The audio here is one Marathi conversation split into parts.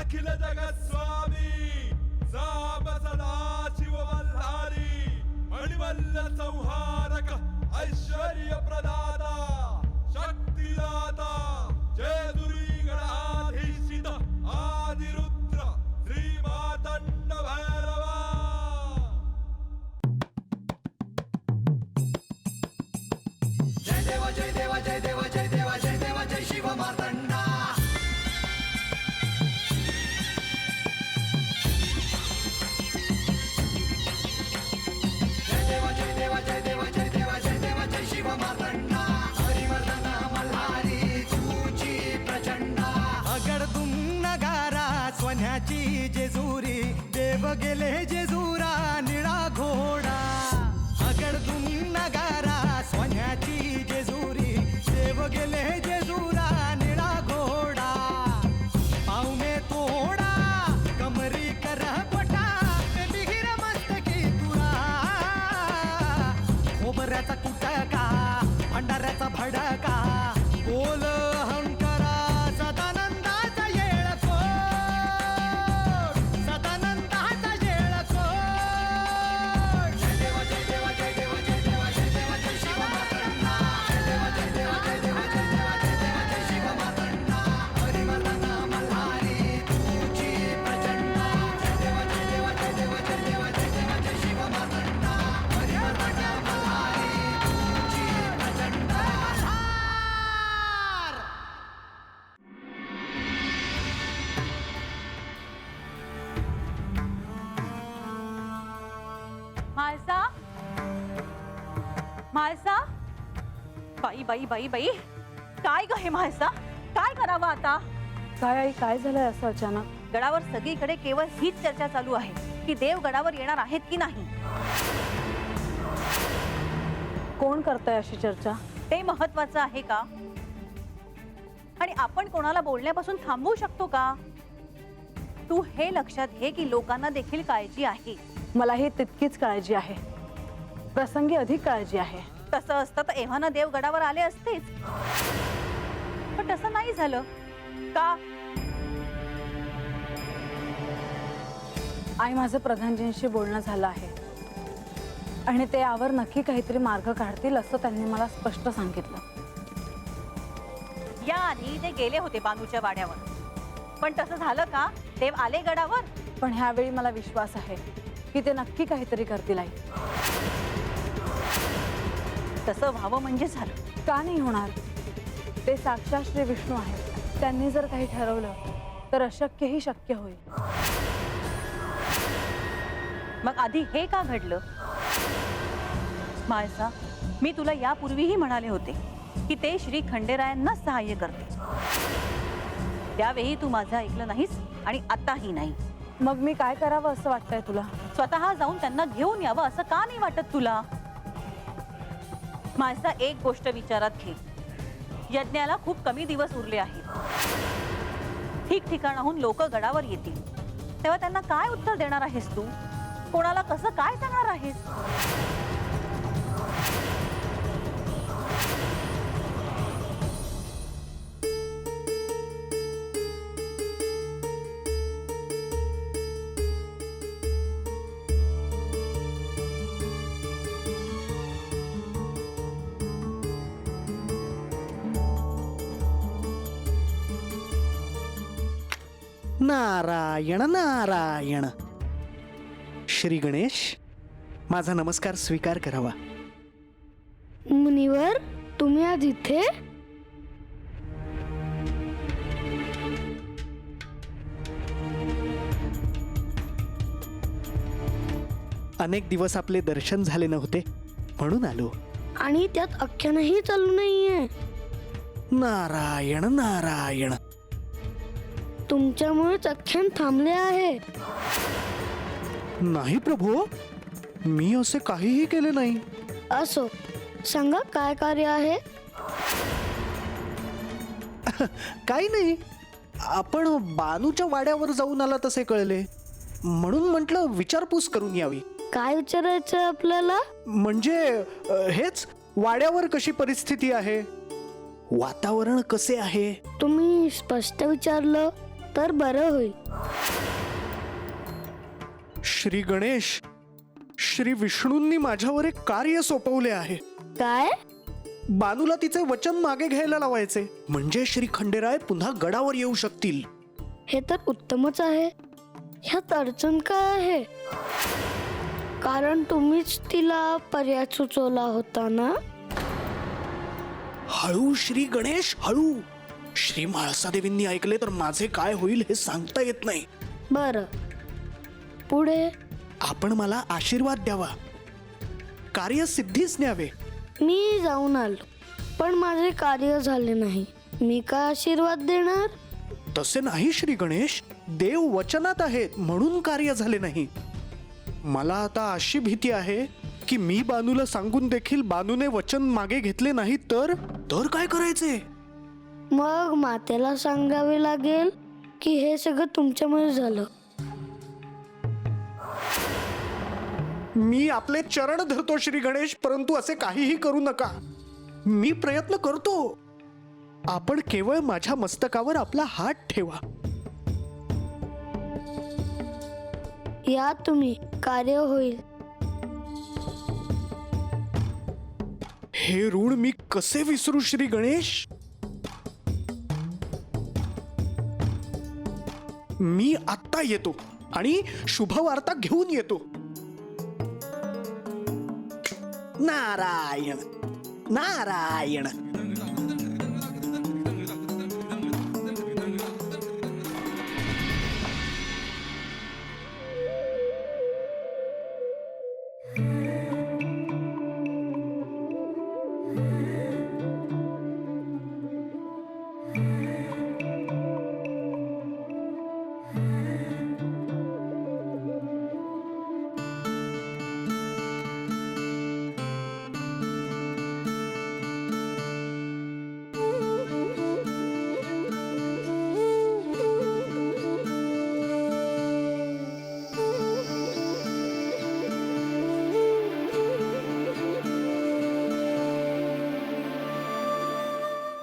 अखिल जगत स्वामी साप सदा शिव मल्हारी मणिमल्ल संहारक ऐश्वर्य प्रदाता शक्तिदाता जय दुरी गणाधीशित आदिरुद्र श्री मातंड भैरवा. जय देव जय देव जय देव जय देव जय देव जय शिव मातंडा. जय देव जय देव जय देव जय देव जय देव जय शिव मातंडा. हरिवर्धन मल्हारी तुझी प्रचंडा. अगडदुम नगारा सोन्याची जेजुरी देव गेले जेजुरा निळा घोडा. अगडदुम नगारा सोन्याची जेजुरी देव गेले जेजुरा निळा घोडा. पाव में तोडा कमरी कर पटा बिहिर मस्तकी तुरा. खोबऱ्याचा कुटका भंडाऱ्याचा भडका बोल अहंकारा सदानंदाचा येळको. सदानंदाचा येळको. जय देव जय देव जय देव जय देव जय देव जय शिव मातंडा. जय देव जय देव जय देव जय देव जय देव जय शिव मातंडा. हरिवर्धन मल्हारी तुझी प्रचंडा. जय देव जय देव जय देव जय देव जय देव जय शिव मातंडा. हरिवर्धन मल्हारी तुझी प्रचंडा. म्हाळसा म्हाळसा बाई बाई बाई बाई काय ग हे म्हाळसा काय करावं आता. काय आई काय झालंय असं अचानक. गडावर सगळीकडे केवळ हीच चर्चा चालू आहे की देव गडावर येणार आहेत की नाही. कोण करतंय अशी चर्चा. ते महत्वाचं आहे का आणि आपण कोणाला बोलण्यापासून थांबवू शकतो का. तू हे लक्षात घे की लोकांना देखील काळजी आहे. मलाही तितकीच काळजी आहे. प्रसंगी अधिक काळजी आहे. तसं असतं तर एव्हाना देव गडावर आले असतेच पण तसं नाही झालं का. आई माझं प्रधानजींशी बोलणं झालं आहे आणि ते यावर नक्की काहीतरी मार्ग काढतील असं त्यांनी मला स्पष्ट सांगितलं. याआधी ते गेले होते बानूच्या वाड्यावर पण तसं झालं का. देव आले गडावर. पण ह्यावेळी मला विश्वास आहे की ते नक्की काहीतरी करतील आई. तसं व्हावं म्हणजे झालं. का नाही होणार. ते साक्षात श्री विष्णू आहेत. त्यांनी जर काही ठरवलं तर अशक्यही शक्य होईल. मग आधी हे का घडलं. म्हाळसा मी तुला यापूर्वीही म्हणाले होते की ते श्री खंडेरायांना सहाय्य करते. त्यावेळी तू माझं ऐकलं नाहीस आणि आताही नाही. मग मी काय करावं असं वाटतंय तुला. स्वतः जाऊन त्यांना घेऊन यावं असं का नाही वाटत तुला. म्हाळसा एक गोष्ट विचारात घे. यज्ञाला खूप कमी दिवस उरले आहेत. ठिकठिकाणाहून लोक गडावर येतील तेव्हा त्यांना काय उत्तर देणार आहेस तू. कोणाला कसं काय सांगणार आहेस. नारायण नारायण. श्री गणेश माझा नमस्कार स्वीकार करावा. मुनिवर तुम्ही आज इथे. अनेक दिवस आपले दर्शन झाले नव्हते म्हणून आलो. आणि त्यात अख्ख्यानही चालू नाहीये. नारायण नारायण. तुमच्यामुळेच अख्ख्यान थांबले आहे. नाही प्रभू मी असे काहीही केले नाही. असो सांगा काय कार्य आहे. काही नाही. आपण बानूच्या वाड्यावर जाऊन आला तसे कळले म्हणून म्हटलं विचारपूस करून यावी. काय विचारायचं आपल्याला. म्हणजे हेच वाड्यावर कशी परिस्थिती आहे वातावरण कसे आहे. तुम्ही स्पष्ट विचारलं तर बरं होईल. श्री गणेश, श्री विष्णूंनी माझ्यावर एक कार्य सोपवले आहे. काय? बानूला तिचे वचन मागे घ्यायला लावायचे, म्हणजे श्री खंडेराय पुन्हा गडावर येऊ शकतील. हे तर उत्तमच आहे. ह्यात अडचण काय आहे? कारण तुम्हीच तिला पर्याय सुचवला होता ना. हळू श्री गणेश, हळू. श्री म्हाळसादेवींनी ऐकले तर माझे काय होईल हे सांगता येत नाही. बरं, पुढे. आपण मला आशीर्वाद द्यावा, कार्य सिद्धीस न्यावे. मी जाऊन आलो, पण माझे कार्य झाले नाही. मी काय आशीर्वाद देणार? तसे नाही श्री गणेश, देव वचनात आहेत म्हणून कार्य झाले नाही. मला आता अशी भीती आहे की मी बानूला सांगून देखील बानूने वचन मागे घेतले नाही तर काय करायचे? मग मातेला सांगावे लागेल की हे सगळं तुमच्यामुळे झालं. मी आपले चरण धरतो श्री गणेश, परंतु असे काहीही करू नका. मी प्रयत्न करतो. आपण केवळ माझ्या मस्तकावर आपला हात ठेवा. या तुम्ही, कार्य होईल. हे ऋण मी कसे विसरू श्री गणेश? मी आत्ता येतो आणि शुभवार्ता घेऊन येतो. नारायण नारायण.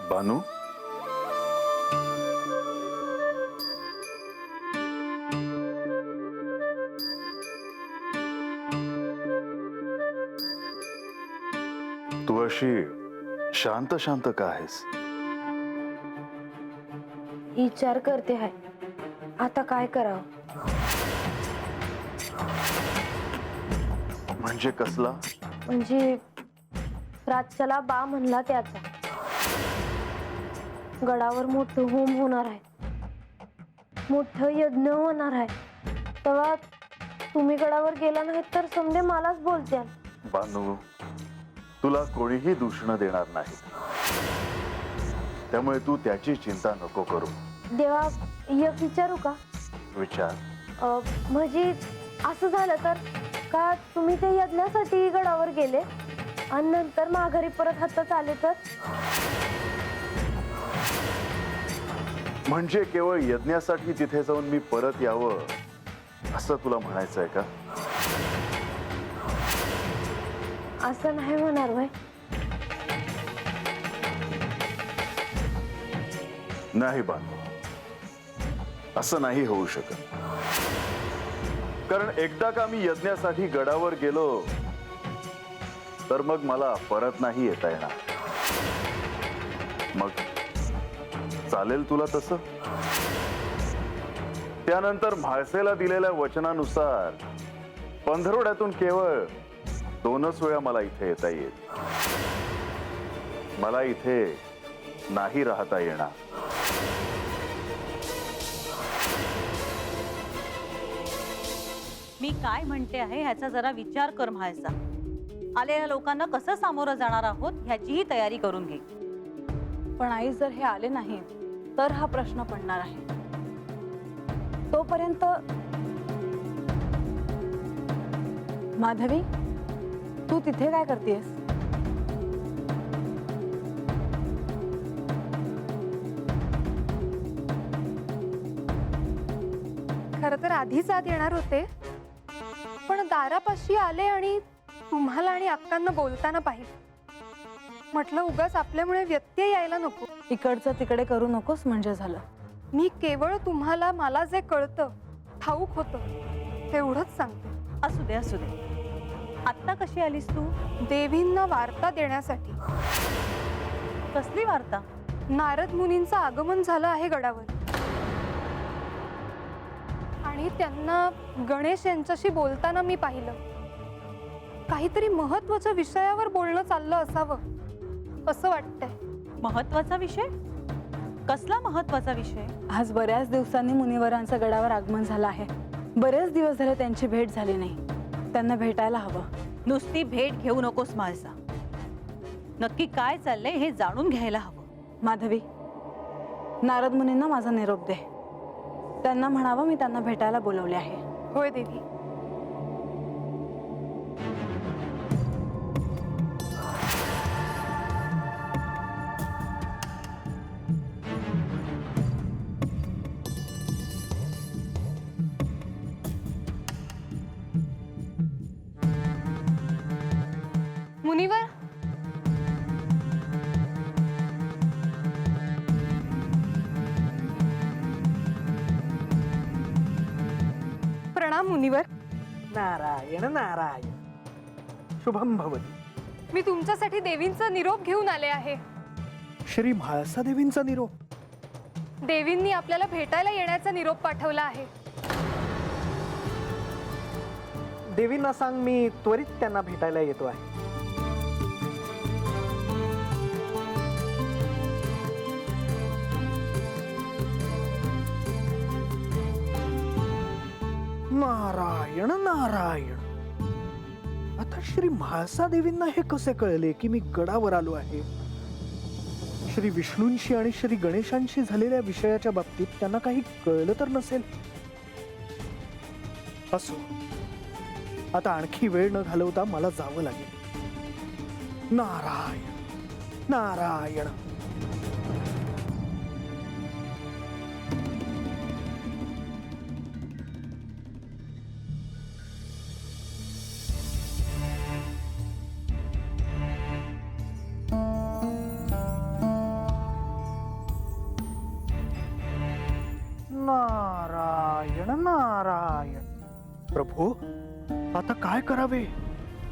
बानू, तू अशी शांत शांत का आहेस? विचार करते आहे, आता काय करावं. म्हणजे कसला? म्हणजे रातच्याला बा म्हणला त्याचा. गडावर मोठं होम होणार आहे, मोठं यज्ञ होणार आहे. तेव्हा तुम्ही गडावर गेला नाही तर समजे मलाच बोलत्याल. बानू, तुला कोणीही दूषण देणार नाही, त्यामुळे तू त्याची चिंता नको करू. देवा, एक विचारू का? विचार. म्हणजे असं झालं तर का तुम्ही ते यज्ञासाठी गडावर गेले आणि नंतर माघारी परत हातात आले तर? म्हणजे केवळ यज्ञासाठी तिथे जाऊन मी परत यावं असं तुला म्हणायचंय का? असं नाही होणार भाई. नाही बानू, असं नाही होऊ शकत. कारण एकदा का मी यज्ञासाठी गडावर गेलो तर मग मला परत नाही येता येणार. मग चालेल तुला तसं? त्यानंतर म्हाळसेला दिलेल्या वचनानुसार पंधरवड्यातून केवळ 2च वेळा मला इथे येता येईल. मला इथे नाही राहता येणार. मी काय म्हणते आहे ह्याचा जरा विचार कर म्हाळसा. आलेल्या लोकांना कसं सामोरं जाणार आहोत ह्याचीही तयारी करून घे. पण आई, जर हे आले नाही तर हा प्रश्न पडणार आहे. तोपर्यंत माधवी, तू तिथे काय करतेस? खरं तर आधीच आत येणार होते, पण दारापाशी आले आणि तुम्हाला आणि अक्कांना बोलताना पाहिजे. म्हटलं उगाच आपल्यामुळे व्यत्यय यायला नको. इकडचं तिकडे करू नकोस म्हणजे झालं. मी केवळ तुम्हाला मला जे कळतं ठाऊक होतं तेवढंच सांगते. असू दे असू दे. आत्ता कशी आलीस तू? देवींना वार्ता देण्यासाठी. कसली वार्ता? नारद मुनींचं आगमन झालं आहे गडावर आणि त्यांना गणेश यांच्याशी बोलताना मी पाहिलं. काहीतरी महत्वाच्या विषयावर बोलणं चाललं असावं असं वाटतंय. महत्वाचा विषय? कसला महत्वाचा विषय? आज बऱ्याच दिवसांनी मुनिवरांचं गडावर आगमन झालं आहे. बरेच दिवस झाले त्यांची भेट झाली नाही. त्यांना भेटायला हवं. नुसती भेट घेऊ नकोस म्हाळसा. नक्की काय चाललंय हे जाणून घ्यायला हवं. माधवी, नारद मुनींना माझा निरोप दे. त्यांना म्हणावं मी त्यांना भेटायला बोलवले आहे. होय देवी. मुनिवर, प्रणाम मुनिवर. नारायण नारायण. शुभम भवती. मी तुमच्यासाठी देवींचा निरोप घेऊन आले आहे. श्री म्हाळसा देवींचा निरोप? देवींनी आपल्याला भेटायला येण्याचा निरोप पाठवला आहे. देवींना सांग मी त्वरित त्यांना भेटायला येतो आहे. नारायण नारायण. आता श्री म्हाळसा देवींना हे कसे कळले की मी गडावर आलो आहे? श्री विष्णूंशी आणि श्री गणेशांशी झालेल्या विषयाच्या बाबतीत त्यांना काही कळलं तर नसेल. असो, आता आणखी वेळ न घालवता मला जावं लागेल. नारायण नारायण. नारायण नारायण. प्रभू, आता काय करावे?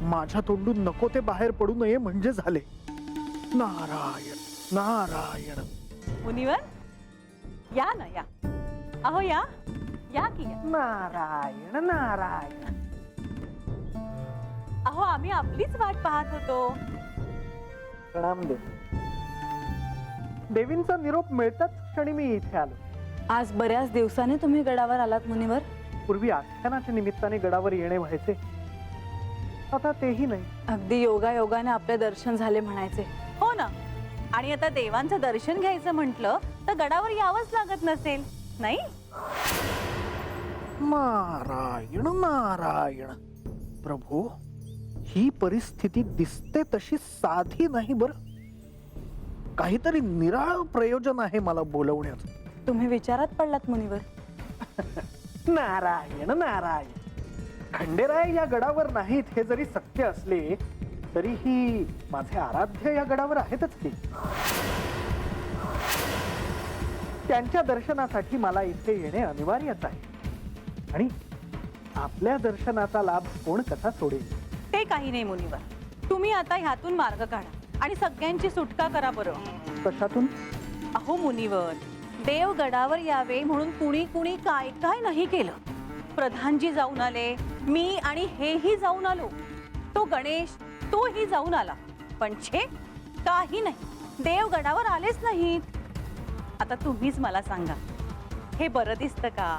माझ्या तोंडून नको ते बाहेर पडू नये म्हणजे झाले. नारायण नारायण. मुनिवर, या ना या. अहो या या की या. नारायण नारायण. अहो आम्ही आपलीच वाट पाहत होतो. प्रणाम देव. देवींचा निरोप मिळताच क्षणी मी इथे आलो. आज बऱ्याच दिवसांनी तुम्ही गडावर आलात मुनिवर. पूर्वी आख्यानाच्या निमित्ताने गडावर येणे व्हायचे, आता तेही नाही. अगदी योगायोगाने आपले दर्शन झाले म्हणायचे. हो ना. आणि आता देवांचं दर्शन घ्यायचं म्हटलं तर गडावर यावंच लागत नसेल, नाही? नारायण नारायण. प्रभू, ही परिस्थिती दिसते तशी साधी नाही बर. काहीतरी निराळ प्रयोजन आहे मला बोलवण्याचं. तुम्ही विचारात पडलात मुनिवर. नारायण नारायण. खंडेराय या गडावर नाहीत हे जरी सत्य असले तरीही माझे आराध्य या गडावर आहेतच की. त्यांच्या दर्शनासाठी मला इथे येणे अनिवार्यच आहे. आणि आपल्या दर्शनाचा लाभ कोण कसा सोडेल? ते काही नाही मुनिवर. तुम्ही आता ह्यातून मार्ग काढा आणि सगळ्यांची सुटका करा बरं. कशातून? अहो मुनिवर, देव गडावर यावे म्हणून कुणी कुणी काय काय नाही केलं. प्रधानजी जाऊन आले, मी आणि हेही जाऊन आलो, तो गणेश तोही जाऊन आला, पण छे काही नाही, देव गडावर आलेच नाहीत. आता तुम्हीच मला सांगा, हे बरं दिसतं का?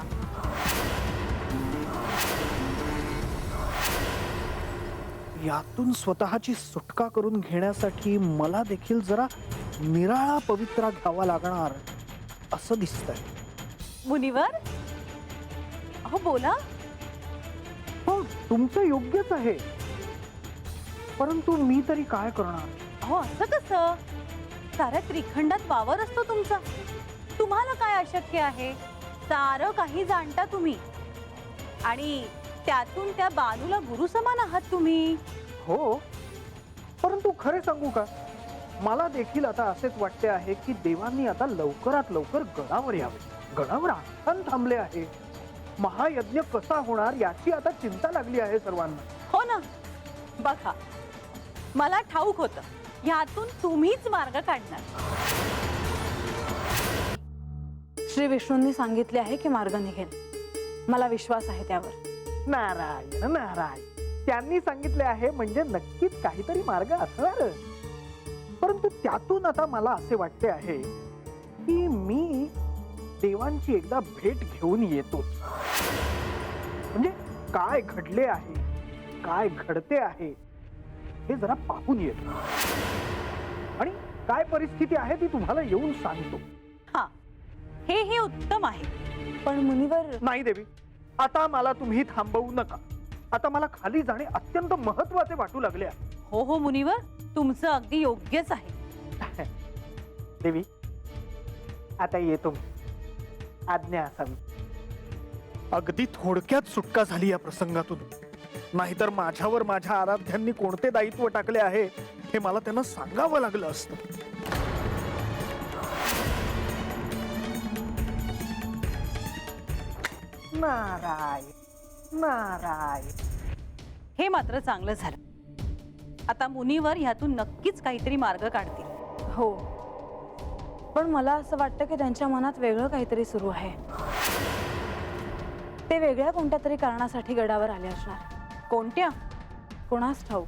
यातून स्वतःची सुटका करून घेण्यासाठी मला देखील जरा निराळा पवित्रा घ्यावा लागणार असं दिसतंय. मुनिवर, अहो बोला. हो, तुमचं योग्यच आहे, परंतु मी तरी काय करणार? अहो असं कसं? साऱ्या त्रिखंडात वावर असतो तुमचा, तुम्हाला काय अशक्य आहे? सारं काही जाणता तुम्ही, आणि त्यातून त्या बानूला गुरु समान आहात तुम्ही. हो, परंतु खरे सांगू का, मला देखील आता असेच वाटते आहे की देवांनी आता लवकरात लवकर गडावर यावे. गडावर आस्थान थांबले आहे. महायज्ञ कसा होणार याची आता चिंता लागली आहे सर्वांना. हो ना, बघा मला ठाऊक होतं ह्यातून तुम्हीच मार्ग काढणार. श्री विष्णूंनी सांगितले आहे की मार्ग निघेल. मला विश्वास आहे त्यावर. नारायण नारायण, त्यांनी सांगितले आहे म्हणजे नक्कीच काहीतरी मार्ग असणार. परंतु त्यातून आता मला असे वाटते आहे की मी देवांची एकदा भेट घेऊन येतो. म्हणजे काय घडले आहे, काय घडते आहे हे जरा पाहून येतो आणि काय परिस्थिती आहे ती तुम्हाला येऊन सांगतो. हा, हे उत्तम आहे. पण मुनिवर, नाही देवी, आता मला तुम्ही थांबवू नका. आता मला खाली जाणे अत्यंत महत्वाचे वाटू लागले आहे. हो हो मुनिवर, तुमचं अगदी योग्यच आहे. देवी, आता येतो. आज्ञा असावी. अगदी थोडक्यात सुटका झाली या प्रसंगातून. नाहीतर माझ्यावर माझ्या आराध्यांनी कोणते दायित्व टाकले आहे हे मला त्यांना सांगावं लागलं असतं. नारायण नारायण. हे मात्र चांगलं झालं. आता मुनिवर ह्यातून नक्कीच काहीतरी मार्ग काढतील. हो, पण मला असं वाटतं की त्यांच्या मनात वेगळं काहीतरी सुरू आहे. ते वेगळ्या कोणत्या तरी कारणासाठी गडावर आले असणार. कोणत्या? कोणास ठाऊक.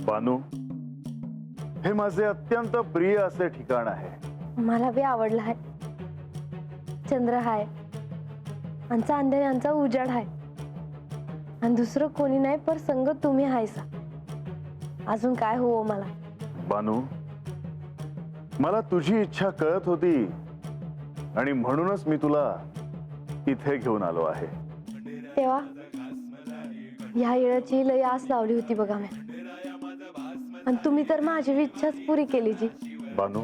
बानू, हे माझे अत्यंत प्रिय असे ठिकाण आहे. मला बी आवडला आहे. चंद्र हाय आणि चांदणे यांचा उजाड आहे आणि दुसरं कोणी नाही पर संग तुम्ही हायसा. अजून काय हो मला. बानू, मला तुझी इच्छा कळत होती आणि म्हणूनच मी तुला इथे घेऊन आलो आहे. तेव्हा ह्या येळाची लय आस लावली होती बघा मी, आणि तुम्ही तर माझी इच्छाच पुरी केली जी. बानू,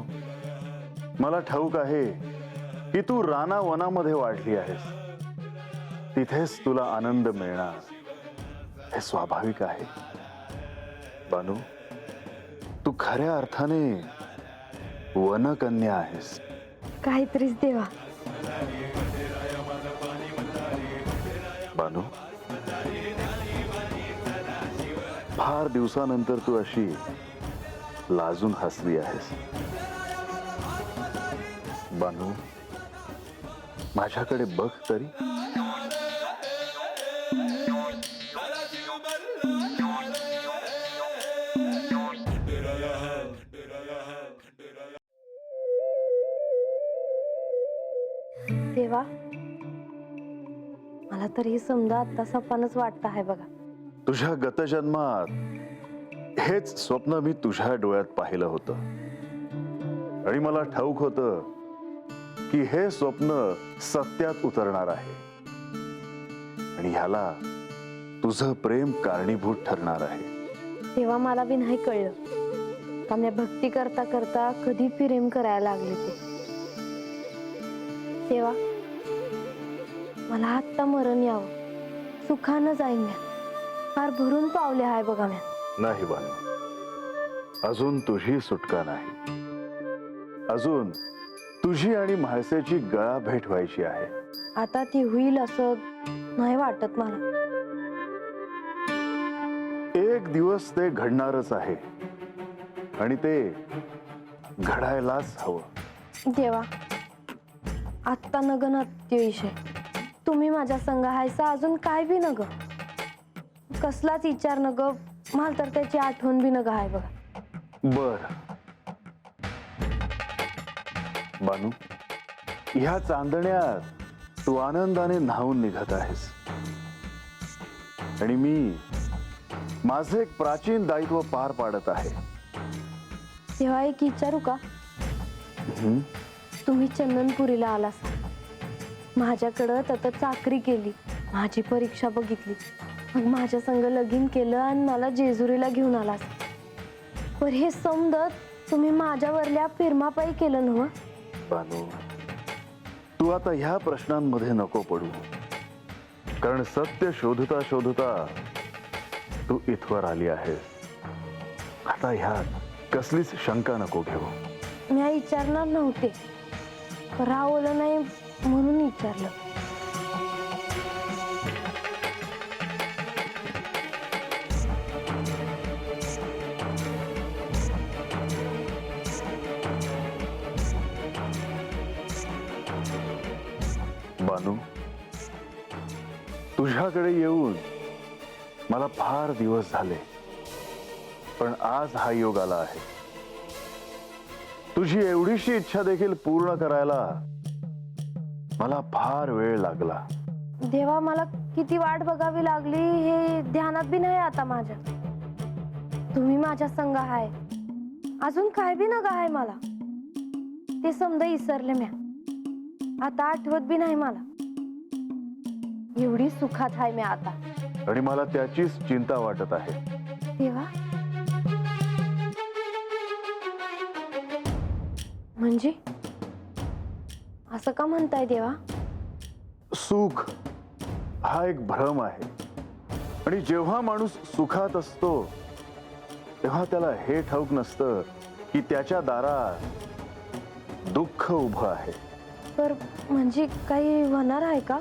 मला ठाऊक आहे की तू राना वनामध्ये वाढली आहेस. तिथेच तुला आनंद मिळणार हे स्वाभाविक आहे. बानू, तू खऱ्या अर्थाने वनकन्या आहेस. काहीतरीच देवा. बानू, फार दिवसानंतर तू अशी लाजून हसली आहेस. बानू, माझ्याकडे बघ तरी. देवा, मला तर हे समजा आता सपानच वाटत आहे बघा. तुझ्या गतजन्मात हेच स्वप्न मी तुझ्या डोळ्यात पाहिलं होतं आणि मला ठाऊक होतं की हे स्वप्न सत्यात उतरणार आहे आणि ह्याला तुझं प्रेम कारणीभूत ठरणार आहे. तेव्हा मला बी नाही कळलं का मी भक्ती करता करता कधी प्रेम करायला लागले ते. तेव्हा मला आत्ता मरण यावं, सुखानं जाईन म्या. फार भरून पावले आहे बघा म्या. नाही बानू, अजून तुझी सुटका नाही. अजून तुझी आणि म्हाळसेची गळा भेट व्हायची आहे. आता ती होईल असं नाही वाटत मला. एक दिवस ते घडणारच आहे आणि ते घडायलाच हवं. देवा, आत्ता नग नाट्यविषय तुम्ही माझ्या संग हायसा. अजून काय बी नग, कसलाच विचार नग. मला तर त्याची आठवण बी नग आहे बघा. बर बानू, ह्या चांदण्यात तू आनंदाने न्हावून निघत आहेस आणि मी माझे एक प्राचीन दायित्व पार पाडत आहे. तेव्हा एक विचारू का? तुम्ही चंदनपुरीला आलास, माझ्याकडं तत चाकरी केली माझी परीक्षा बघितली, मग माझ्या संग लगीन केलं आणि मला जेजुरीला घेऊन आलास. पर हे समजत तुम्ही माझ्यावरल्या फिरमापायी केलं नव्ह. बानू, तू आता ह्या प्रश्नांमध्ये नको पडू, कारण सत्य शोधता शोधता तू इथवर आली आहेस. आता ह्यात कसलीच शंका नको घेऊ. मी विचारणार नव्हते, रावलं नाही म्हणून विचारलं. बानू, तुझ्याकडे येऊन मला फार दिवस झाले, पण आज हा योग आला आहे. तुझी एवढीशी इच्छा देखील पूर्ण करायला मला फार वेळ लागला. देवा, मला किती वाट बघावी लागली हे ध्यानात बी नाही आता माझ्या. तुम्ही माझ्या संग आहे, अजून काय बी नका आहे मला. ते समजा विसरले म्या, आता आठवत बी नाही मला. एवढी सुखात आहे मी आता. आणि मला त्याचीच चिंता वाटत आहे. देवा, म्हणजे असं का म्हणताय देवा? सुख हा एक भ्रम आहे, आणि जेव्हा माणूस सुखात असतो तेव्हा त्याला हे ठाऊक नसतं की त्याच्या दारात दुःख उभं आहे. पर म्हणजे काही होणार आहे का?